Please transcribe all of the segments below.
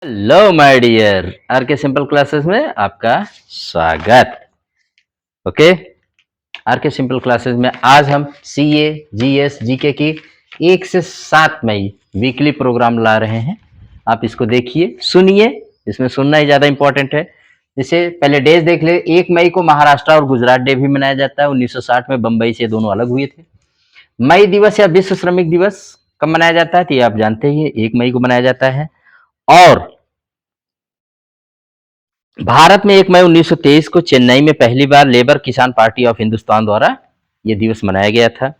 Hello my dear are के simple classes में आपका स्वागत। ओके, आर के सिंपल क्लासेस में आज हम सीए जीएस जीके की 1 से 7 मई वीकली प्रोग्राम ला रहे हैं। आप इसको देखिए, सुनिए, इसमें सुनना ही ज़्यादा इंपॉर्टेंट है। जैसे पहले डेज देख ले, 1 मई को महाराष्ट्र और गुजरात डे भी मनाया जाता है। 1960 में बम्बई से दोनों अलग हुए थे। मई दिवस या विश्व श्रमिक दिवस कब मनाया जाता है तो ये आप जानते ही हैं, 1 मई को मनाया जाता है। और भारत में 1 मई 1923 को चेन्नई में पहली बार लेबर किसान पार्टी ऑफ हिंदुस्तान द्वारा यह दिवस मनाया गया था।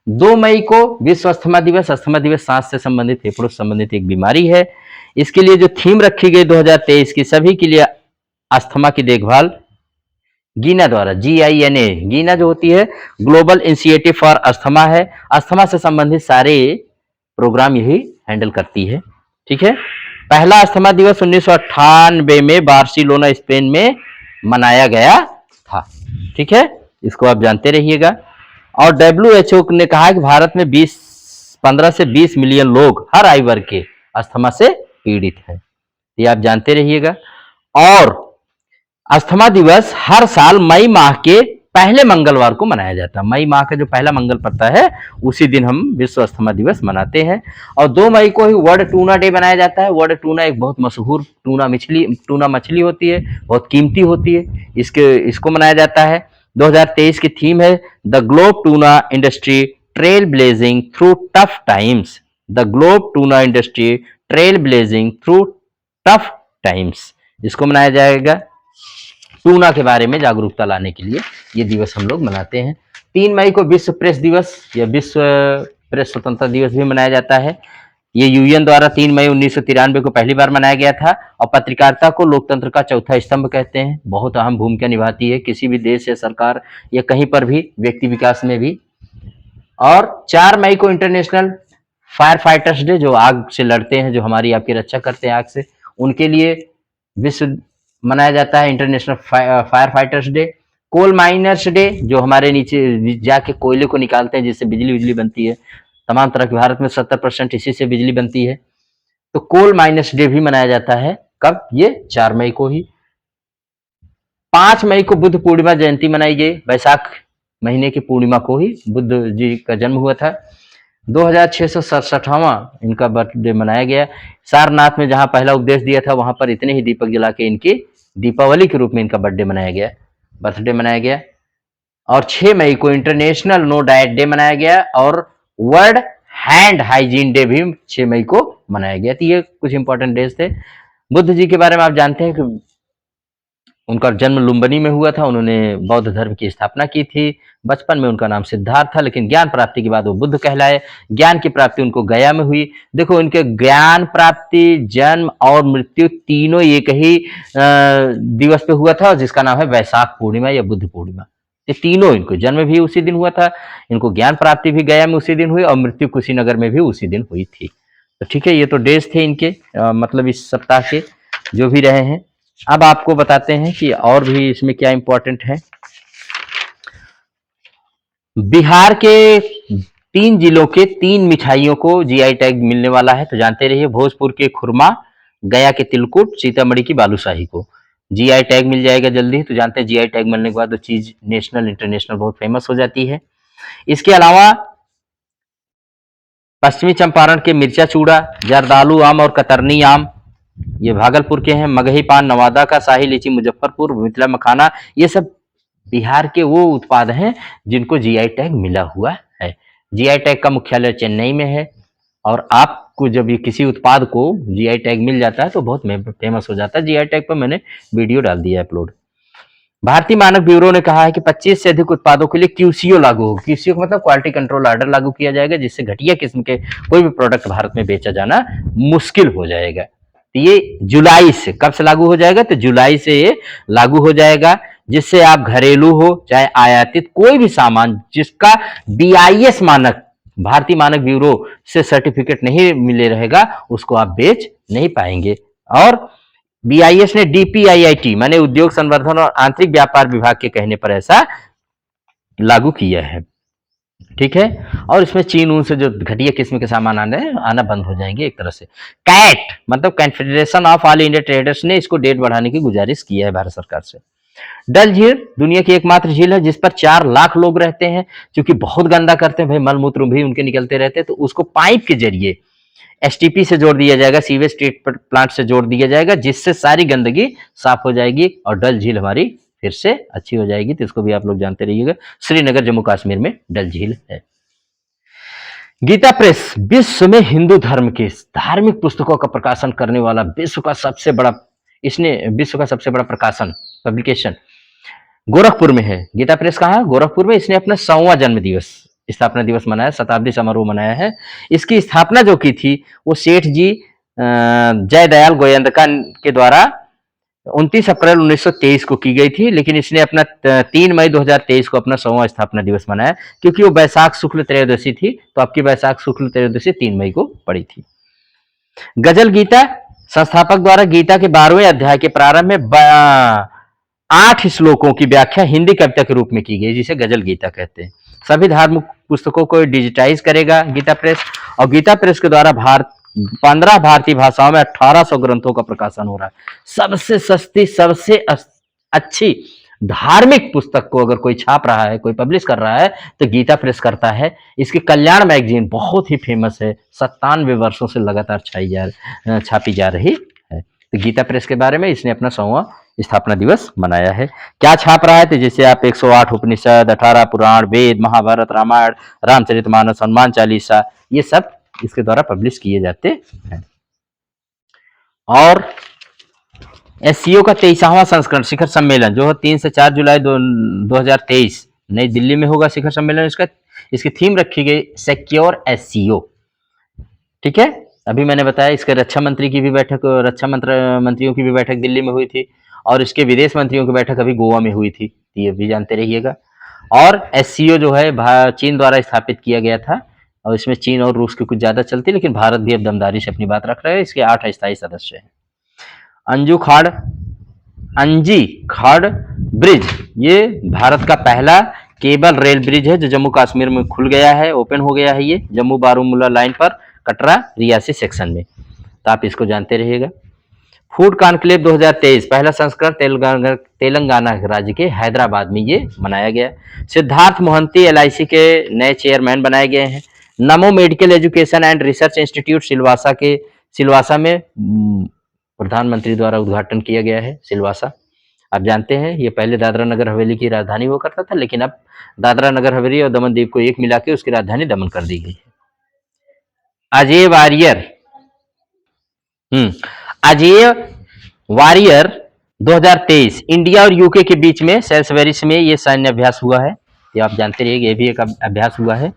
2 मई को विश्व अस्थमा दिवस। अस्थमा दिवस सांस से संबंधित, फेफड़ों से संबंधित एक बीमारी है। इसके लिए जो थीम रखी गई 2023 की, सभी के लिए अस्थमा की देखभाल, गीना द्वारा, GINA, गीना जो होती है ग्लोबल इनिशिएटिव फॉर अस्थमा है। अस्थमा से संबंधित सारे प्रोग्राम यही हैंडल करती है। ठीक है। पहला अस्थमा दिवस 1998 में बार्सिलोना स्पेन में मनाया गया था। ठीक है, इसको आप जानते रहिएगा। और WHO ने कहा है कि भारत में 15 से 20 मिलियन लोग हर आयु वर्ग के अस्थमा से पीड़ित है। ये आप जानते रहिएगा। और अस्थमा दिवस हर साल मई माह के पहले मंगलवार को मनाया जाता है। मई माह का जो पहला मंगल पड़ता है उसी दिन हम विश्व अस्थमा दिवस मनाते हैं। और 2 मई को ही वर्ल्ड टूना डे मनाया जाता है। वर्ल्ड टूना एक बहुत मशहूर टूना मछली होती है, बहुत कीमती होती है। इसको मनाया जाता है। 2023 की थीम है the globe tuna industry trail blazing through tough times. The globe tuna industry trail blazing through tough times. इसको मनाया जाएगा टूना के बारे में जागरूकता लाने के लिए ये दिवस हम लोग मनाते हैं। 3 मई को विश्व प्रेस दिवस या विश्व प्रेस स्वतंत्रता दिवस भी मनाया जाता है। ये यूएन द्वारा 3 मई 1993 को पहली बार मनाया गया था। और पत्रकारिता को लोकतंत्र का चौथा स्तंभ कहते हैं। बहुत अहम भूमिका निभाती है किसी भी देश या सरकार या कहीं पर भी, व्यक्ति विकास में भी। और 4 मई को इंटरनेशनल फायर फाइटर्स डे, जो आग से लड़ते हैं, जो हमारी आपकी रक्षा करते हैं आग से, उनके लिए विश्व मनाया जाता है international fire fighters day. Coal miners day, जो हमारे नीचे जाके कोयले को निकालते हैं जिससे बिजली बनती है। तमाम तरह के, भारत में 70% इसी से बिजली बनती है। तो कोल माइनर्स डे भी मनाया जाता है। कब? ये 4 मई को ही। 5 मई को बुद्ध पूर्णिमा जयंती मनाई गई। वैशाख महीने की पूर्णिमा को ही बुद्ध जी का जन्म हुआ था। 2667वां इनका बर्थडे मनाया गया। सारनाथ में जहां पहला उपदेश दिया था वहां पर इतने ही दीपक जला के इनकी दीपावली के रूप में इनका बर्थडे मनाया गया। और 6 मई को इंटरनेशनल नो डाइट डे मनाया गया। और वर्ल्ड हैंड हाइजीन डे भी 6 मई को मनाया गया। तो ये कुछ इंपॉर्टेंट डेज थे। बुद्ध जी के बारे में आप जानते हैं कि उनका जन्म लुम्बिनी में हुआ था। उन्होंने बौद्ध धर्म की स्थापना की थी। बचपन में उनका नाम सिद्धार्थ था, लेकिन ज्ञान प्राप्ति के बाद वो बुद्ध कहलाए। ज्ञान की प्राप्ति उनको गया में हुई। देखो, इनके ज्ञान प्राप्ति, जन्म और मृत्यु तीनों एक ही दिवस पे हुआ था, जिसका नाम है वैशाख पूर्णिमा या बुद्ध पूर्णिमा। ये तीनों, इनको जन्म भी उसी दिन हुआ था, इनको ज्ञान प्राप्ति भी गया में उसी दिन हुई, और मृत्यु कुशीनगर में भी उसी दिन हुई थी। तो ठीक है, ये तो डेज थे इनके, मतलब इस सप्ताह के जो भी रहे हैं। अब आपको बताते हैं कि और भी इसमें क्या इंपॉर्टेंट है। बिहार के 3 जिलों के 3 मिठाइयों को जीआई टैग मिलने वाला है। तो जानते रहिए, भोजपुर के खुरमा, गया के तिलकुट, सीतामढ़ी की बालूशाही को जीआई टैग मिल जाएगा जल्दी। तो जानते हैं जीआई टैग मिलने के बाद तो चीज नेशनल इंटरनेशनल बहुत फेमस हो जाती है। इसके अलावा पश्चिमी चंपारण के मिर्चा चूड़ा, जर्दालू आम और कतरनी आम, ये भागलपुर के हैं। मगही पान नवादा का, शाही लीची मुजफ्फरपुर, मिथिला मखाना, ये सब बिहार के वो उत्पाद हैं जिनको जीआई टैग मिला हुआ है। जीआई टैग का मुख्यालय चेन्नई में है। और आपको जब ये किसी उत्पाद को जीआई टैग मिल जाता है तो बहुत फेमस हो जाता है। जीआई टैग पर मैंने वीडियो डाल दिया है अपलोड। भारतीय मानक ब्यूरो ने कहा है कि 25 से अधिक उत्पादों के लिए क्यूसीओ लागू होगा। क्यूसीओ का मतलब क्वालिटी कंट्रोल ऑर्डर लागू किया जाएगा, जिससे घटिया किस्म के कोई भी प्रोडक्ट भारत में बेचा जाना मुश्किल हो जाएगा। तो ये जुलाई से, कब से लागू हो जाएगा? तो जुलाई से ये लागू हो जाएगा, जिससे आप घरेलू हो चाहे आयातित कोई भी सामान जिसका बीआईएस मानक, भारतीय मानक ब्यूरो से सर्टिफिकेट नहीं मिले रहेगा, उसको आप बेच नहीं पाएंगे। और बीआईएस ने डीपीआईआईटी माने उद्योग संवर्धन और आंतरिक व्यापार विभाग के कहने पर ऐसा लागू किया है। ठीक है। और इसमें चीन उन से जो घटिया किस्म के सामान आना बंद हो जाएंगे एक तरह से। कैट मतलब confederation of all India traders ने इसको डेट बढ़ाने की गुजारिश की है भारत सरकार से। डल झील दुनिया की एकमात्र झील है जिस पर 4 लाख लोग रहते हैं। क्योंकि बहुत गंदा करते हैं भाई, मल मूत्र भी उनके निकलते रहते हैं, तो उसको पाइप के जरिए एसटीपी से जोड़ दिया जाएगा, सीवेज ट्रीटमेंट प्लांट से जोड़ दिया जाएगा, जिससे सारी गंदगी साफ हो जाएगी और डल झील हमारी फिर से अच्छी हो जाएगी। तो इसको भी आप लोग जानते रहिएगा। श्रीनगर जम्मू कश्मीर में डल झील है। गीता प्रेस विश्व में हिंदू धर्म के धार्मिक पुस्तकों का प्रकाशन करने वाला विश्व का सबसे बड़ा प्रकाशन पब्लिकेशन गोरखपुर में है। गीता प्रेस कहाँ है? गोरखपुर में। इसने अपना 100वां जन्म दिवस स्थापना दिवस मनाया, शताब्दी समारोह मनाया है। इसकी स्थापना जो की थी वो सेठ जी जयदयाल गोयंदका के द्वारा 29 अप्रैल 1923 को की गई थी। लेकिन इसने अपना 3 मई 2023 को अपना 100वां स्थापना दिवस मनाया, क्योंकि वो बैसाख शुक्ल त्रयोदशी थी, तो आपकी बैसाख शुक्ल त्रयोदशी 3 मई को पड़ी थी। गजल गीता संस्थापक द्वारा गीता के 12वें अध्याय के प्रारंभ में 8 श्लोकों की व्याख्या हिंदी कविता के रूप में की गई, जिसे गजल गीता कहते हैं। सभी धार्मिक पुस्तकों को डिजिटाइज करेगा गीता प्रेस, और गीता प्रेस के द्वारा 15 भारतीय भाषाओं में 1800 ग्रंथों का प्रकाशन हो रहा है। सबसे सस्ती, सबसे अच्छी धार्मिक पुस्तक को अगर कोई छाप रहा है, कोई पब्लिश कर रहा है, तो गीता प्रेस करता है। इसकी कल्याण मैगजीन बहुत ही फेमस है, 97 वर्षों से लगातार छापी जा रही है। तो गीता प्रेस के बारे में इसने अपना 100वां स्थापना दिवस मनाया है। क्या छाप रहा है? तो जैसे आप 108 उपनिषद, 18 पुराण, वेद, महाभारत, रामायण, रामचरितमानस, हनुमान चालीसा, ये सब इसके द्वारा पब्लिश किए जाते हैं। और एससीओ का 23वां संस्करण शिखर सम्मेलन जो 3 से 4 जुलाई 2023 नई दिल्ली में होगा। शिखर सम्मेलन इसकी थीम रखी गई सिक्योर एससीओ। ठीक है। अभी मैंने बताया इसके रक्षा मंत्रियों की भी बैठक दिल्ली में हुई थी, और इसके विदेश मंत्रियों की बैठक अभी गोवा में हुई थी, ये भी जानते रहिएगा। और एससीओ जो है चीन द्वारा स्थापित किया गया था, और इसमें चीन और रूस की कुछ ज्यादा चलती, लेकिन भारत भी अब दमदारी से अपनी बात रख रहा है। इसके 8 अस्थायी सदस्य हैं। अंजी खाड़ ब्रिज ये भारत का पहला केबल रेल ब्रिज है जो जम्मू कश्मीर में खुल गया है, ओपन हो गया है। ये जम्मू बारामूला लाइन पर कटरा रियासी सेक्शन में, तो आप इसको जानते रहिएगा। फूड कॉन्क्लेव 2023 पहला संस्करण तेलंगाना राज्य के हैदराबाद में ये मनाया गया। सिद्धार्थ मोहंती एलआईसी के नए चेयरमैन बनाए गए हैं। नमो medical education and research institute Silvassa में प्रधानमंत्री द्वारा उद्घाटन किया गया है। सिलवासा आप जानते हैं ये पहले दादरा नगर हवेली की राजधानी हुआ करता था, लेकिन अब दादरा नगर हवेली और दमन दीव को एक मिला के उसकी राजधानी दमन कर दी गई है। अजय वारियर 2023 इंडिया और यूके के बीच में सेल्सवेरिस में ये सैन्य अभ्यास हुआ है। ये आप जानते रहिए, ये भी एक अभ्यास हुआ है।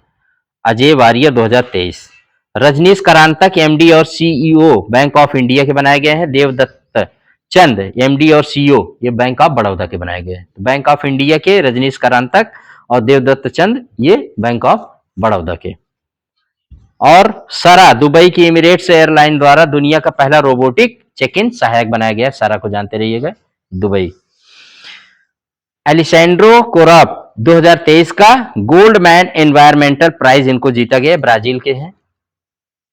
अजय वारियर 2023। रजनीश करांतक एमडी और सीईओ बैंक ऑफ इंडिया के बनाए गए हैं। देवदत्त चंद एमडी और सीईओ ये बैंक ऑफ बड़ौदा के बनाए गए हैं। बैंक ऑफ इंडिया के रजनीश करांतक और देवदत्त चंद ये बैंक ऑफ बड़ौदा के। और सरा दुबई की एमिरेट्स एयरलाइन द्वारा दुनिया का पहला रोबोटिक चेक इन सहायक बनाया गया। सरा को जानते रहिएगा, दुबई। एलिसेंड्रो कोराप 2023 का गोल्डमैन एनवायरमेंटल प्राइज इनको जीता गया, ब्राजील के हैं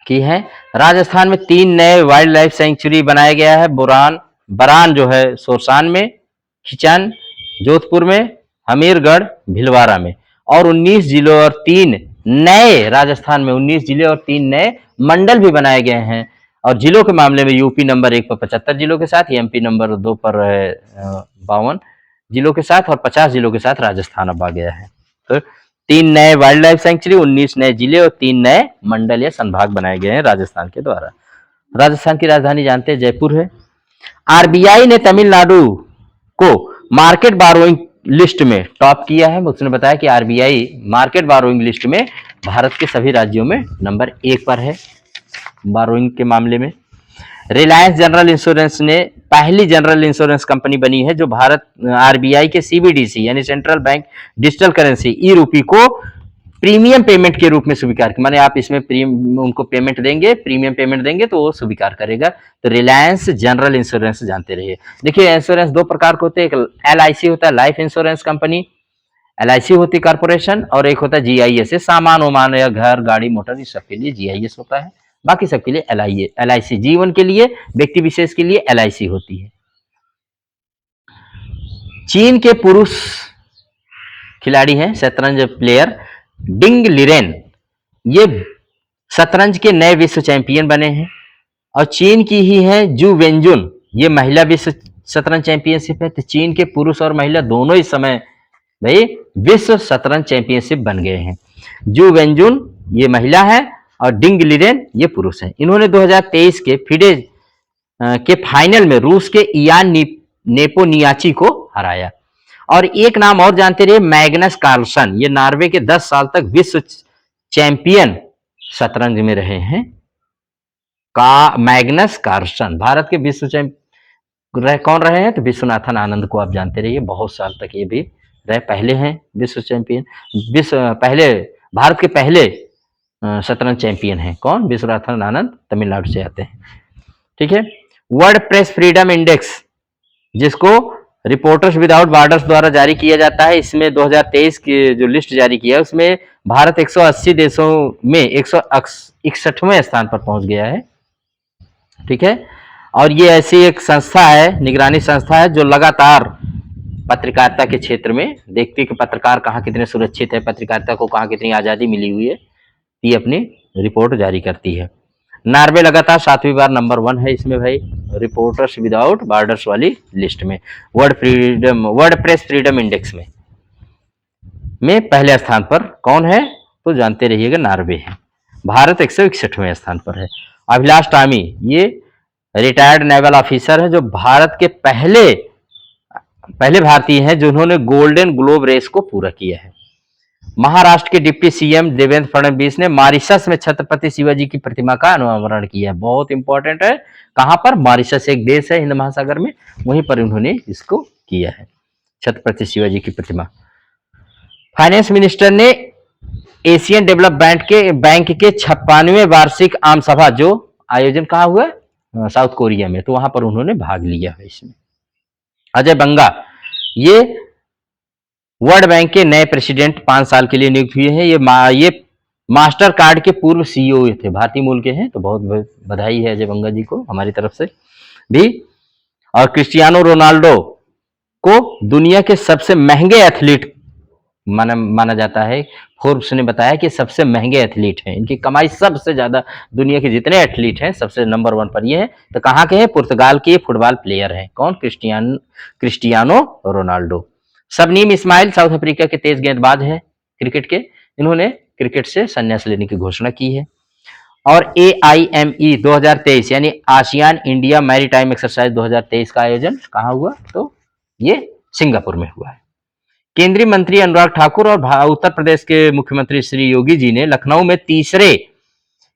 की है। राजस्थान में 3 नए वाइल्ड लाइफ सेंचुरी बनाया गया है। बरान जो है सोरसान में, खिचन जोधपुर में, हमीरगढ़ भिलवाड़ा में। और 19 जिलों और 3 नए राजस्थान में 19 जिले और 3 नए मंडल भी बनाए गए हैं। और जिलों के मामले में यूपी नंबर 1 पर 75 जिलों के साथ, एमपी नंबर 2 पर 52 जिलों के साथ, और 50 जिलों के साथ राजस्थान अब आ गया है। तो 3 नए वाइल्ड लाइफ सेंचुरी, 19 नए जिले और 3 नए मंडल या संभाग बनाए गए हैं राजस्थान के द्वारा। राजस्थान की राजधानी जानते हैं, जयपुर है। आरबीआई ने तमिलनाडु को मार्केट बारोइंग लिस्ट में टॉप किया है। उसने बताया कि आरबीआई मार्केट बारोइंग लिस्ट में भारत के सभी राज्यों में नंबर 1 पर है बारोइंग के मामले में। रिलायंस जनरल इंश्योरेंस ने पहली जनरल इंश्योरेंस कंपनी बनी है जो भारत आरबीआई के सीबीडीसी यानी सेंट्रल बैंक डिजिटल करेंसी ई रूपी को प्रीमियम पेमेंट के रूप में स्वीकार, माने आप इसमें उनको पेमेंट देंगे, प्रीमियम पेमेंट देंगे तो वो स्वीकार करेगा। तो रिलायंस जनरल इंश्योरेंस जानते रहिए। देखिए इंश्योरेंस 2 प्रकार के होते हैं, एक एलआईसी होता है लाइफ इंश्योरेंस कंपनी, LIC होती कॉर्पोरेशन, और एक होता है GIS, सामान वामान या घर गाड़ी मोटर, इस सबके लिए GIS होता है। बाकी सबके लिए LIC, जीवन के लिए, व्यक्ति विशेष के लिए LIC होती है। चीन के पुरुष खिलाड़ी हैं शतरंज प्लेयर डिंग लिरेन, ये शतरंज के नए विश्व चैंपियन बने हैं। और चीन की ही है जू वेंजुन, ये महिला विश्व शतरंज चैंपियनशिप है। तो चीन के पुरुष और महिला दोनों इस समय भाई विश्व शतरंज चैंपियनशिप बन गए हैं। जू वेंजुन ये महिला है और डिंग लिरेन ये पुरुष है। इन्होंने 2023 के फिडे के फाइनल में रूस के इयान नेपोनियाची को हराया। और एक नाम और जानते रहिए, मैग्नस कार्लसन, ये नॉर्वे के 10 साल तक विश्व चैंपियन शतरंज में रहे हैं। का मैग्नस कार्लसन भारत के विश्व चैंपियन कौन रहे हैं? तो विश्वनाथन आनंद को आप जानते रहिए, बहुत साल तक ये भी रहे, पहले हैं विश्व चैंपियन, पहले भारत के पहले शतरंज चैंपियन हैं। कौन? विश्वनाथन आनंद, तमिलनाडु से आते हैं। ठीक है। वर्ल्ड प्रेस फ्रीडम इंडेक्स, जिसको रिपोर्टर्स विदाउट बॉर्डर्स द्वारा जारी किया जाता है, इसमें 2023 की जो लिस्ट जारी किया है उसमें भारत 180 देशों में 161वें स्थान पर पहुंच गया है। ठीक है। और ये ऐसी एक संस्था है, निगरानी संस्था है, जो लगातार पत्रकारिता के क्षेत्र में देखती है कि पत्रकार कहाँ कितने सुरक्षित है, पत्रकारिता को कहाँ कितनी आज़ादी मिली हुई है, ये अपनी रिपोर्ट जारी करती है। नॉर्वे लगातार 7वीं बार नंबर 1 है इसमें भाई, रिपोर्टर्स विदाउट बॉर्डर्स वाली लिस्ट में, वर्ल्ड प्रेस फ्रीडम इंडेक्स में पहले स्थान पर कौन है? तो जानते रहिएगा, नॉर्वे है। भारत 161वें स्थान पर है। अभिलाष टामी, ये रिटायर्ड नेवल ऑफिसर है, जो भारत के पहले भारतीय हैं जिन्होंने गोल्डन ग्लोब रेस को पूरा किया है। महाराष्ट्र के डिप्टी CM देवेंद्र फडणवीस ने मॉरिशस में छत्रपति शिवाजी की प्रतिमा का अनावरण किया है। बहुत इंपॉर्टेंट है। कहां पर? मॉरिशस एक देश है हिंद महासागर में, वहीं पर उन्होंने इसको किया है, छत्रपति शिवाजी की प्रतिमा। फाइनेंस मिनिस्टर ने एशियन डेवलपमेंट बैंक के 56वें वार्षिक आम सभा, जो आयोजन कहाँ हुआ? साउथ कोरिया में, तो वहां पर उन्होंने भाग लिया है इसमें। अजय बंगा, ये वर्ल्ड बैंक के नए प्रेसिडेंट 5 साल के लिए नियुक्त हुए हैं। ये मास्टर कार्ड के पूर्व CEO थे, भारतीय मूल के हैं, तो बहुत बहुत बधाई है अजय बंगा जी को हमारी तरफ से भी। और क्रिस्टियानो रोनाल्डो को दुनिया के सबसे महंगे एथलीट माना जाता है। फोर्ब्स ने बताया कि सबसे महंगे एथलीट हैं, इनकी कमाई सबसे ज्यादा दुनिया के जितने एथलीट हैं सबसे नंबर 1 पर ये है। तो कहाँ के हैं? पुर्तगाल के फुटबॉल प्लेयर हैं। कौन? Cristiano Ronaldo. Shabnim Ismail South Africa के तेज गेंदबाज हैं क्रिकेट के, इन्होंने क्रिकेट से संन्यास लेने की घोषणा की है। और AIME 2023 यानी आसियान इंडिया मैरीटाइम एक्सरसाइज 2023 का आयोजन कहाँ हुआ? तो ये सिंगापुर में हुआ है। केंद्रीय मंत्री अनुराग ठाकुर और उत्तर प्रदेश के मुख्यमंत्री श्री योगी जी ने लखनऊ में तीसरे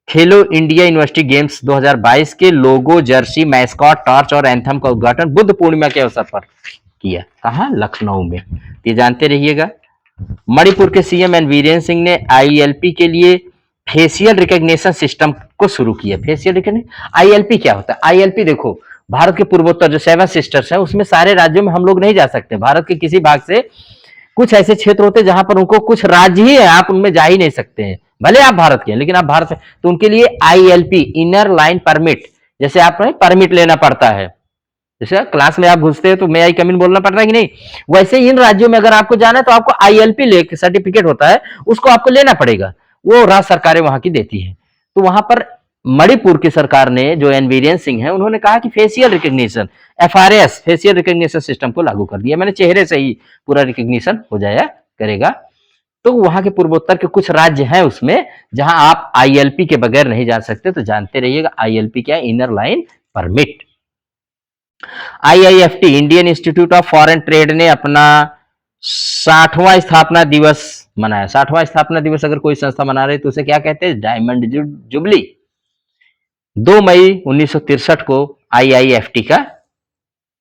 खेलो इंडिया यूनिवर्सिटी गेम्स 2022 के लोगो, जर्सी, मैस्कॉट, टॉर्च और एंथम का उद्घाटन बुद्ध पूर्णिमा के अवसर पर किया। कहाँ? लखनऊ में। ये जानते रहिएगा। मणिपुर के CM एन वीरेंद्र सिंह ने ILP के लिए फेशियल रिकॉग्निशन सिस्टम को शुरू किया। फेशियल रिकॉग्निशन, ILP क्या होता है? ILP देखो, भारत के पूर्वोत्तर जो 7 सिस्टर्स है, उसमें सारे राज्यों में हम लोग नहीं जा सकते। भारत के किसी भाग से कुछ ऐसे क्षेत्र होते हैं जहां पर उनको कुछ राज्य ही है, आप उनमें जा ही नहीं सकते हैं, भले आप भारत के हैं, लेकिन आप भारत से, तो उनके लिए ILP इनर लाइन परमिट, जैसे आप परमिट लेना पड़ता है, जैसे क्लास में आप घुसते हैं तो मे आई कम इन बोलना पड़ता है कि नहीं, वैसे इन राज्यों में अगर आपको जाना है तो आपको ILP लेके सर्टिफिकेट होता है, उसको आपको लेना पड़ेगा, वो राज्य सरकारें वहां की देती है। तो वहां पर मणिपुर की सरकार ने, जो एन वीरेंद्र सिंह है, उन्होंने कहा कि facial recognition FRS facial recognition system को लागू कर दिया, मैंने चेहरे से ही पूरा रिकॉग्निशन हो जाया करेगा। तो वहां के पूर्वोत्तर के कुछ राज्य हैं उसमें जहां आप ILP के बगैर नहीं जा सकते, तो जानते रहिएगा ILP क्या है? Inner line permit. IIFT Indian institute of foreign trade ने अपना 60वां स्थापना दिवस मनाया। 60वां स्थापना दिवस अगर कोई संस्था मना रही तो उसे क्या कहते हैं? Diamond jubilee. 2 मई 1963 को IIFT का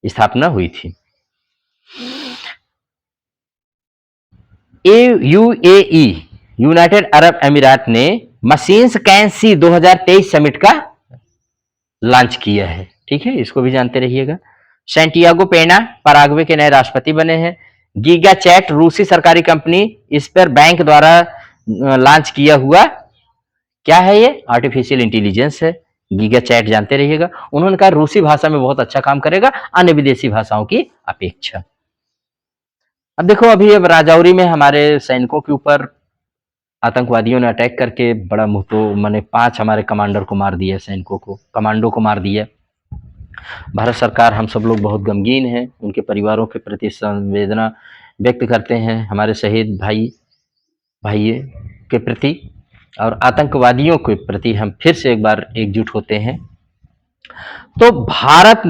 स्थापना हुई थी। UAE यूनाइटेड अरब अमीरात ने मशीन्स कैन सी 2023 समिट का लॉन्च किया है। ठीक है, इसको भी जानते रहिएगा। सैंटियागो पेना पराग्वे के नए राष्ट्रपति बने हैं। गीगा चैट रूसी सरकारी कंपनी, इस पर बैंक द्वारा लॉन्च किया हुआ क्या है, ये आर्टिफिशियल इंटेलिजेंस है। गीगा चैट जानते रहिएगा। उन्होंने कहा रूसी भाषा में बहुत अच्छा काम करेगा अन्य विदेशी भाषाओं की अपेक्षा। अब देखो, अभी अब राजौरी में हमारे सैनिकों के ऊपर आतंकवादियों ने अटैक करके बड़ा मुंह तो मैंने 5 हमारे कमांडर को मार दिया, सैनिकों को, कमांडो को मार दिया। भारत सरकार, हम सब लोग बहुत गमगीन हैं, उनके परिवारों के प्रति संवेदना व्यक्त करते हैं, हमारे शहीद भाई के प्रति और आतंकवादियों के प्रति हम फिर से एक बार एकजुट होते हैं। तो भारत,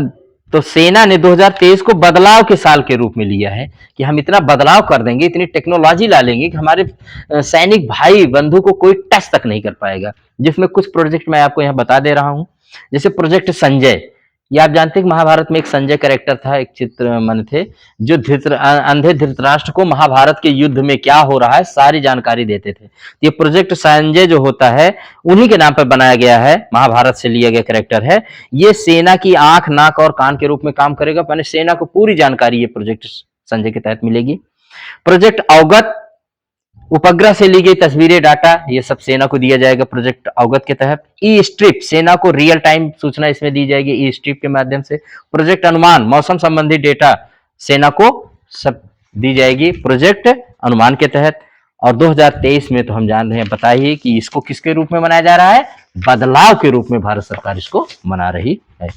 तो सेना ने 2023 को बदलाव के साल के रूप में लिया है कि हम इतना बदलाव कर देंगे, इतनी टेक्नोलॉजी ला लेंगे कि हमारे सैनिक भाई बंधु को कोई टच तक नहीं कर पाएगा। जिसमें कुछ प्रोजेक्ट मैं आपको यहाँ बता दे रहा हूँ, जैसे प्रोजेक्ट संजय। ये आप जानते हैं कि महाभारत में एक संजय कैरेक्टर था, एक चित्र मन थे, जो अंधे धृतराष्ट्र को महाभारत के युद्ध में क्या हो रहा है सारी जानकारी देते थे। ये प्रोजेक्ट संजय जो होता है उन्हीं के नाम पर बनाया गया है, महाभारत से लिया गया कैरेक्टर है। ये सेना की आंख, नाक और कान के रूप में काम करेगा। मैंने सेना को पूरी जानकारी ये प्रोजेक्ट संजय के तहत मिलेगी। प्रोजेक्ट अवगत, उपग्रह से ली गई तस्वीरें, डाटा, ये सब सेना को दिया जाएगा प्रोजेक्ट अवगत के तहत। ई स्ट्रिप, सेना को रियल टाइम सूचना इसमें दी जाएगी ई स्ट्रिप के माध्यम से। प्रोजेक्ट अनुमान, मौसम संबंधी डेटा सेना को सब दी जाएगी प्रोजेक्ट अनुमान के तहत। और 2023 में तो हम जान रहे हैं, बताइए कि इसको किसके रूप में मनाया जा रहा है, बदलाव के रूप में भारत सरकार इसको मना रही है।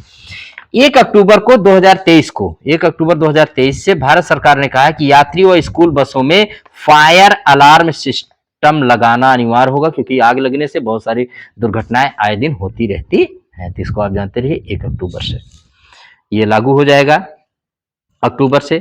1 अक्टूबर 2023 से भारत सरकार ने कहा कि यात्री व स्कूल बसों में फायर अलार्म सिस्टम लगाना अनिवार्य होगा, क्योंकि आग लगने से बहुत सारी दुर्घटनाएं आए दिन होती रहती हैं। तो इसको आप जानते रहिए, 1 अक्टूबर से ये लागू हो जाएगा, अक्टूबर से।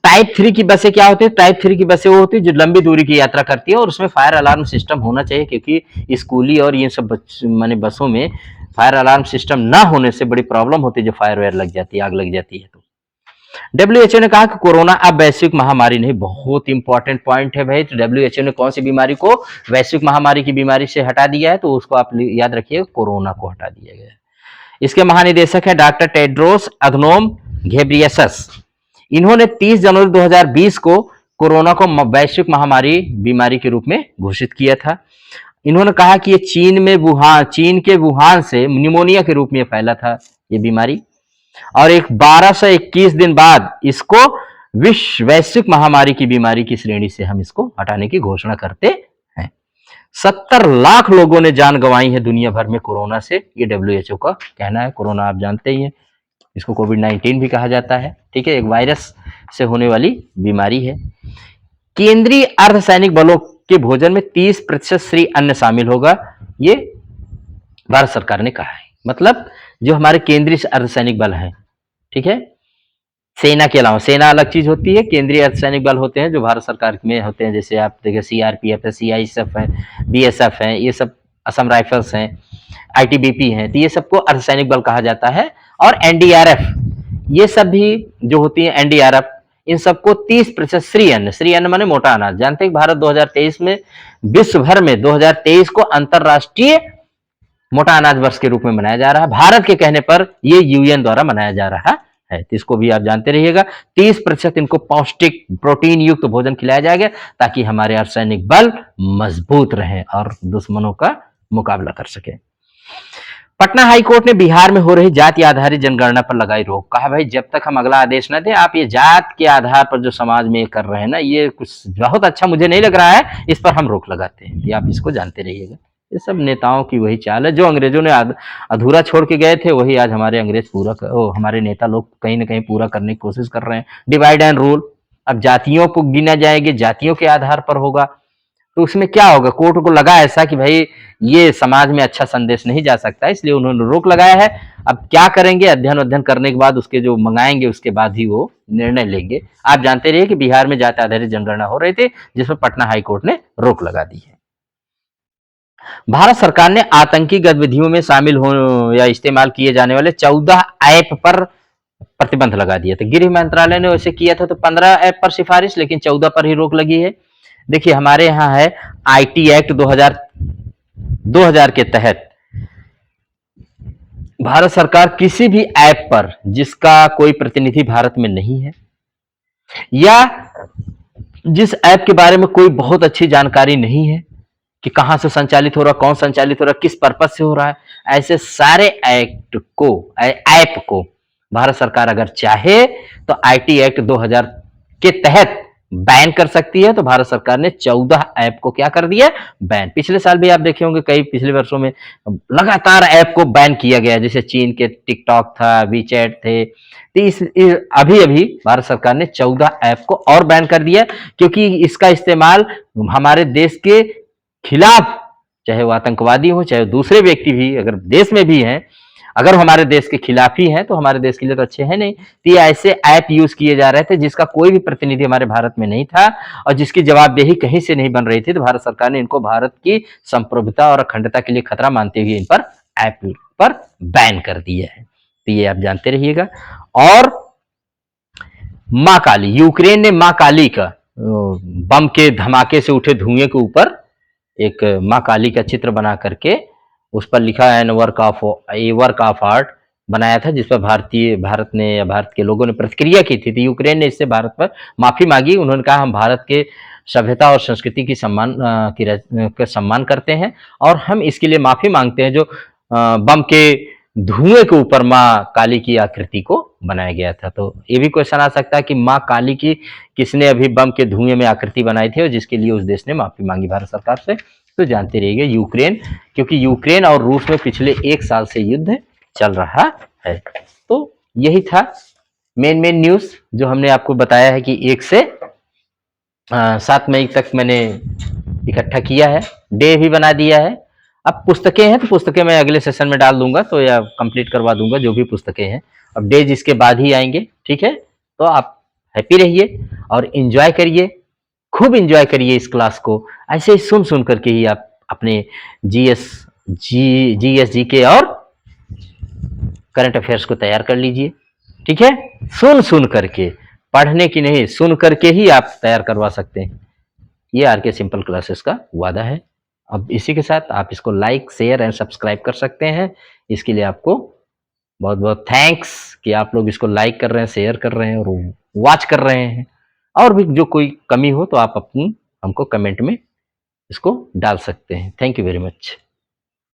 टाइप 3 की बसें क्या होती है, टाइप 3 की बसें वो होती है जो लंबी दूरी की यात्रा करती है और उसमें फायर अलार्म सिस्टम होना चाहिए, क्योंकि स्कूली और ये सब माने बसों में फायर अलार्म सिस्टम ना होने से बड़ी प्रॉब्लम होती है, जो फायर वायर लग जाती है, आग लग जाती है। तो WHO ने कहा कि कोरोना अब वैश्विक महामारी नहीं, बहुत इंपॉर्टेंट पॉइंट है भाई। तो WHO ने कौन सी बीमारी को वैश्विक महामारी की बीमारी से हटा दिया है, तो उसको आप याद रखिएगा, कोरोना को हटा दिया गया है। इसके महानिदेशक है डॉक्टर टेड्रोस अधनोम घेब्रियसस। इन्होंने 30 जनवरी 2020 को कोरोना को वैश्विक महामारी बीमारी के रूप में घोषित किया था। इन्होंने कहा कि ये चीन के वुहान से निमोनिया के रूप में फैला था ये बीमारी, और एक 1221 दिन बाद इसको विश्व वैश्विक महामारी की बीमारी की श्रेणी से हम इसको हटाने की घोषणा करते हैं। 70 लाख लोगों ने जान गंवाई है दुनिया भर में कोरोना से, ये WHO का कहना है। कोरोना आप जानते ही हैं, इसको कोविड-19 भी कहा जाता है, ठीक है, एक वायरस से होने वाली बीमारी है। केंद्रीय अर्धसैनिक बलों के भोजन में 30% श्री अन्न शामिल होगा, ये भारत सरकार ने कहा है। मतलब जो हमारे केंद्रीय अर्धसैनिक बल हैं, ठीक है, सेना के अलावा, सेना अलग चीज होती है, केंद्रीय अर्धसैनिक बल होते हैं जो भारत सरकार में होते हैं, जैसे आप देखिए CRPF है, CISF है, BSF है, ये सब असम राइफल्स हैं, ITBP हैं, तो ये सबको अर्धसैनिक बल कहा जाता है। और NDRF, ये सब भी जो होती है NDRF, इन सबको 30% श्री अन्न माने मोटा अनाज। जानते हैं भारत 2023 में विश्व भर में 2023 को अंतरराष्ट्रीय मोटा अनाज वर्ष के रूप में मनाया जा रहा है। भारत के कहने पर ये UN द्वारा मनाया जा रहा है, तो इसको भी आप जानते रहिएगा। 30% इनको पौष्टिक प्रोटीन युक्त भोजन खिलाया जाएगा, ताकि हमारे अर्धसैनिक बल मजबूत रहें और दुश्मनों का मुकाबला कर सके। पटना हाईकोर्ट ने बिहार में हो रही जाति आधारित जनगणना पर लगाई रोक। कहा भाई जब तक हम अगला आदेश न दे, आप ये जात के आधार पर जो समाज में कर रहे हैं ना, ये कुछ बहुत अच्छा मुझे नहीं लग रहा है, इस पर हम रोक लगाते हैं। ये आप इसको जानते रहिएगा। ये सब नेताओं की वही चाल है, जो अंग्रेजों ने अधूरा छोड़ के गए थे, वही आज हमारे हमारे नेता लोग कहीं ना कहीं पूरा करने की कोशिश कर रहे हैं। डिवाइड एंड रूल, अब जातियों को गिना जाएंगे, जातियों के आधार पर होगा, तो उसमें क्या होगा, कोर्ट को लगा ऐसा कि भाई ये समाज में अच्छा संदेश नहीं जा सकता, इसलिए उन्होंने रोक लगाया है। अब क्या करेंगे, अध्ययन करने के बाद उसके जो मंगाएंगे उसके बाद ही वो निर्णय लेंगे। आप जानते रहिए कि बिहार में जाति आधारित जनगणना हो रही थी, जिसमें पटना हाईकोर्ट ने रोक लगा दी है। भारत सरकार ने आतंकी गतिविधियों में शामिल हो या इस्तेमाल किए जाने वाले 14 ऐप पर प्रतिबंध लगा दिया था। गृह मंत्रालय ने वैसे किया था तो 15 ऐप पर सिफारिश, लेकिन 14 पर ही रोक लगी है। देखिए हमारे यहाँ है IT एक्ट 2000 के तहत भारत सरकार किसी भी ऐप पर जिसका कोई प्रतिनिधि भारत में नहीं है, या जिस ऐप के बारे में कोई बहुत अच्छी जानकारी नहीं है कि कहाँ से संचालित हो रहा है, कौन संचालित हो रहा है, किस पर्पज से हो रहा है, ऐसे सारे ऐप को भारत सरकार अगर चाहे तो आईटी एक्ट 2000 के तहत बैन कर सकती है। तो भारत सरकार ने 14 ऐप को क्या कर दिया, बैन। पिछले साल भी आप देखे होंगे, कई पिछले वर्षों में लगातार ऐप को बैन किया गया, जैसे चीन के टिकटॉक था, वीचैट थे। तो अभी अभी भारत सरकार ने 14 ऐप को और बैन कर दिया, क्योंकि इसका इस्तेमाल हमारे देश के खिलाफ, चाहे वो आतंकवादी हो, चाहे दूसरे व्यक्ति भी अगर देश में भी हैं, अगर हमारे देश के खिलाफ ही हैं तो हमारे देश के लिए तो अच्छे हैं नहीं। तो ये ऐसे ऐप यूज किए जा रहे थे जिसका कोई भी प्रतिनिधि हमारे भारत में नहीं था और जिसकी जवाबदेही कहीं से नहीं बन रही थी। तो भारत सरकार ने इनको भारत की संप्रभुता और अखंडता के लिए खतरा मानते हुए इन पर ऐप पर बैन कर दिया है। तो ये आप जानते रहिएगा। और मां काली, यूक्रेन ने मां काली का बम के धमाके से उठे धुएं के ऊपर एक मां काली का चित्र बना करके उस पर लिखा है वर्क ऑफ आर्ट बनाया था, जिस पर भारत ने या भारत के लोगों ने प्रतिक्रिया की थी। तो यूक्रेन ने इससे भारत पर माफी मांगी। उन्होंने कहा हम भारत के सभ्यता और संस्कृति की सम्मान करते हैं और हम इसके लिए माफी मांगते हैं जो बम के धुएं के ऊपर माँ काली की आकृति को बनाया गया था। तो ये भी क्वेश्चन आ सकता है कि माँ काली की किसने अभी बम के धुएं में आकृति बनाई थी और जिसके लिए उस देश ने माफी मांगी भारत सरकार से। तो जानते रहिएगा यूक्रेन, क्योंकि यूक्रेन और रूस में पिछले 1 साल से युद्ध चल रहा है। तो यही था मेन न्यूज जो हमने आपको बताया है कि 1 से 7 मई तक मैंने इकट्ठा किया है, डे भी बना दिया है। अब पुस्तकें हैं तो पुस्तकें मैं अगले सेशन में डाल दूंगा, तो या कंप्लीट करवा दूंगा जो भी पुस्तकें हैं। अब डे जिसके बाद ही आएंगे, ठीक है। तो आप हैप्पी रहिए और एंजॉय करिए, खूब एंजॉय करिए इस क्लास को। ऐसे ही सुन सुन करके ही आप अपने जीएस के और करंट अफेयर्स को तैयार कर लीजिए, ठीक है। सुन सुन करके, पढ़ने की नहीं, सुन करके ही आप तैयार करवा सकते हैं। ये आर के सिंपल क्लासेस का वादा है। अब इसी के साथ आप इसको लाइक, शेयर एंड सब्सक्राइब कर सकते हैं। इसके लिए आपको बहुत बहुत थैंक्स कि आप लोग इसको लाइक कर रहे हैं, शेयर कर रहे हैं और वॉच कर रहे हैं। और भी जो कोई कमी हो तो आप अपनी हमको कमेंट में इसको डाल सकते हैं। Thank you very much.